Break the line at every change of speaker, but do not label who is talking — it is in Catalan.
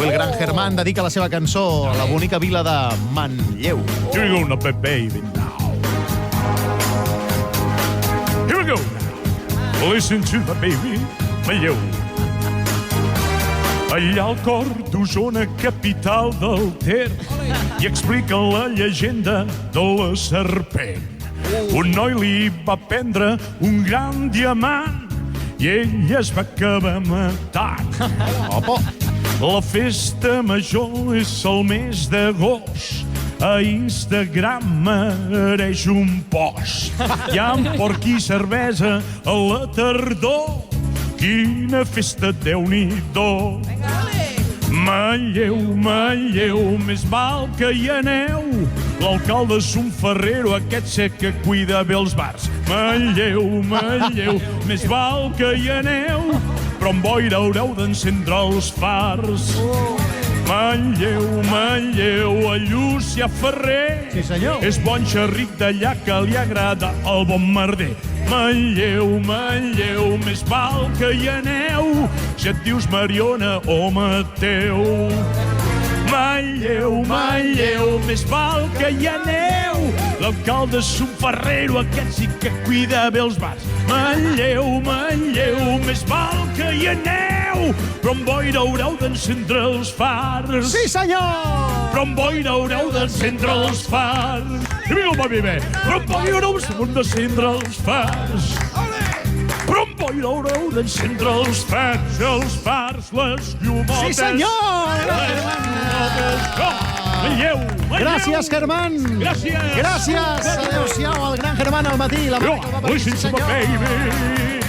Avui el gran Germán dedica la seva cançó a la bonica vila de Manlleu.
Here we go now, baby, now. Here we go now. Listen to the baby, Manlleu. Allà al cor d'Osona, capital del Ter, i explica la llegenda de la serpent. Un noi li va prendre un gran diamant i ell es va acabar matant. La festa major és el mes d'agost. A Instagram mereix un post. Hi ha porc i cervesa a la tardor. Quina festa, Déu-n'hi-do. Manlleu, Manlleu, més val que hi aneu. L'alcalde és un ferrero, aquest sé que cuida bé els bars. Manlleu, Manlleu, més val que hi aneu, però amb boira haureu d'encendre els fars. Manlleu, Manlleu, a Llucià Ferrer.
Sí, senyor.
És bon xerric d'allà que li agrada el bon merder. Manlleu, Manlleu, més val que hi aneu, si et dius Mariona o Mateu. Manlleu, Manlleu, més val que hi aneu, l'alcalde és un ferrero, aquest sí que cuida bé els bars. Manlleu, Manlleu, més val que hi aneu, però amb boira haureu d'encendre els fars.
Sí, senyor!
Però amb boira haureu d'encendre els fars. I vinga, va bé, però amb boira haureu d'encendre els fars. Però amb boira haureu d'encendre els fars, les llumotes.
Sí, senyor!
Manlleu, Manlleu.
Gràcies, Germán!
Gràcies!
Gràcies! Adéu-siau, el gran Germán al matí. La
Listen to my baby.